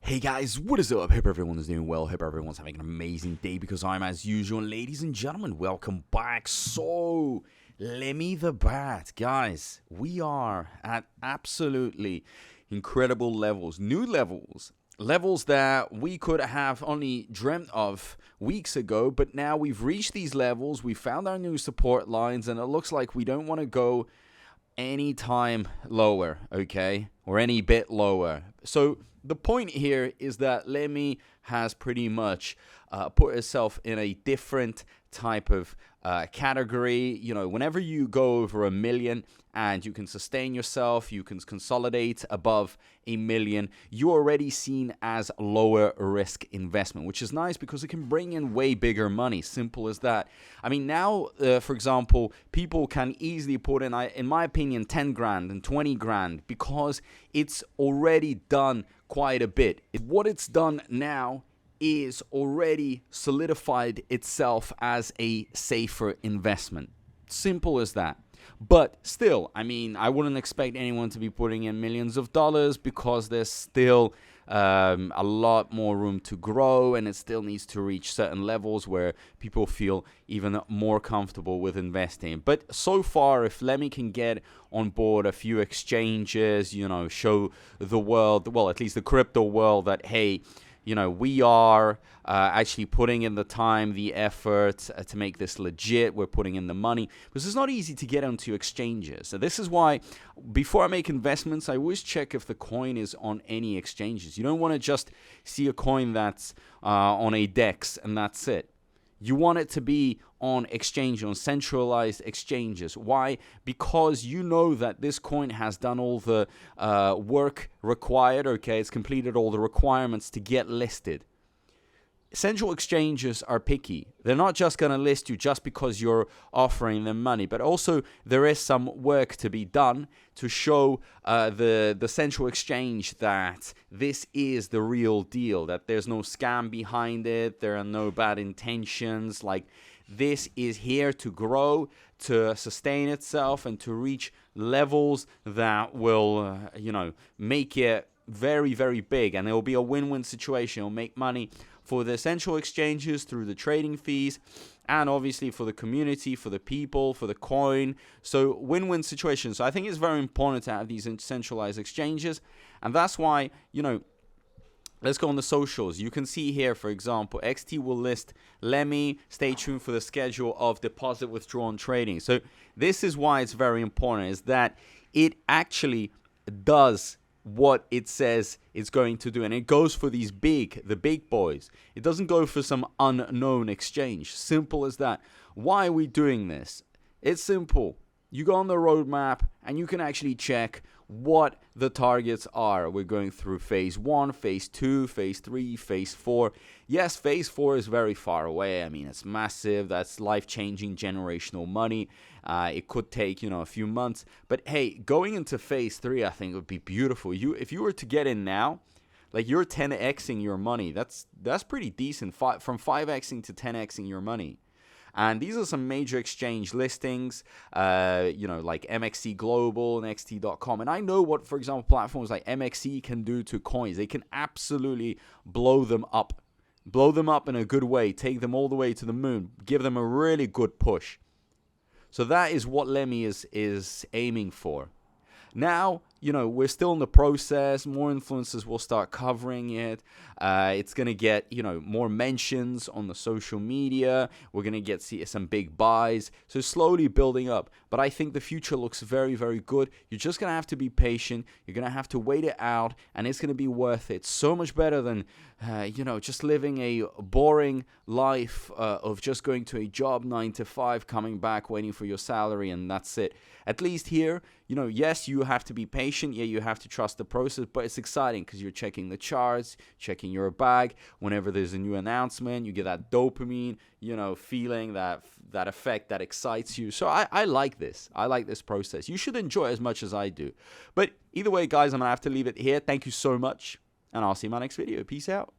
Hey guys, what is up? Hope everyone is doing well. Hope everyone's having an amazing day because I'm as usual. Ladies and gentlemen, welcome back. So, Lemmy the Bat. Guys, we are at absolutely incredible levels. New levels. Levels that we could have only dreamt of weeks ago, but now we've reached these levels. We found our new support lines, and it looks like we don't want to go any time lower, okay? Or any bit lower. So the point here is that Lemmy has pretty much put herself in a different type of category. You know, whenever you go over 1 million and you can sustain yourself, you can consolidate above 1 million, you're already seen as lower risk investment, which is nice because it can bring in way bigger money. Simple as that. I mean, now, for example, people can easily put in my opinion, 10 grand and 20 grand because it's already done quite a bit. What it's done now is already solidified itself as a safer investment. Simple as that. But still, I mean, I wouldn't expect anyone to be putting in millions of dollars because there's still a lot more room to grow, and it still needs to reach certain levels where people feel even more comfortable with investing. But so far, if Lemmy can get on board a few exchanges, you know, show the world, well, at least the crypto world, that, hey, you know, we are actually putting in the time, the effort to make this legit. We're putting in the money because it's not easy to get onto exchanges. So this is why before I make investments, I always check if the coin is on any exchanges. You don't want to just see a coin that's on a DEX and that's it. You want it to be on exchange, on centralized exchanges. Why? Because you know that this coin has done all the work required, okay? It's completed all the requirements to get listed. Central exchanges are picky. They're not just going to list you just because you're offering them money, but also there is some work to be done to show the central exchange that this is the real deal, that there's no scam behind it, there are no bad intentions, like this is here to grow, to sustain itself, and to reach levels that will, make it very, very big, and it will be a win-win situation. It'll make money for the central exchanges through the trading fees, and obviously for the community, for the people, for the coin. So win-win situation. So I think it's very important to have these centralized exchanges, and that's why, let's go on the socials. You can see here, for example, XT will list Lemmy. Stay tuned for the schedule of deposit withdrawal and trading. So this is why it's very important, is that it actually does what it says it's going to do, and it goes for the big boys. It doesn't go for some unknown exchange. Simple as that. Why are we doing this? It's simple. You go on the roadmap and you can actually check what the targets are. We're going through phase 1, phase 2, phase 3, phase 4. Yes, phase 4 is very far away. I mean, it's massive. That's life-changing generational money. It could take, a few months. But hey, going into phase 3, I think would be beautiful. If you were to get in now, like you're 10xing your money. That's pretty decent. From 5xing to 10xing your money. And these are some major exchange listings, like MXC Global and XT.com. And I know what, for example, platforms like MXC can do to coins. They can absolutely blow them up in a good way, take them all the way to the moon, give them a really good push. So that is what Lemmy is aiming for. Now, we're still in the process. More influencers will start covering it. It's going to get, more mentions on the social media. We're going to get some big buys. So slowly building up. But I think the future looks very, very good. You're just going to have to be patient. You're going to have to wait it out. And it's going to be worth it. So much better than, just living a boring life of just going to a job 9 to 5, coming back, waiting for your salary, and that's it. At least here, yes, you have to be patient. Yeah, you have to trust the process, but it's exciting because you're checking the charts, checking your bag. Whenever there's a new announcement, you get that dopamine, feeling, that effect that excites you. So I like this. I like this process. You should enjoy it as much as I do. But either way, guys, I'm going to have to leave it here. Thank you so much, and I'll see you in my next video. Peace out.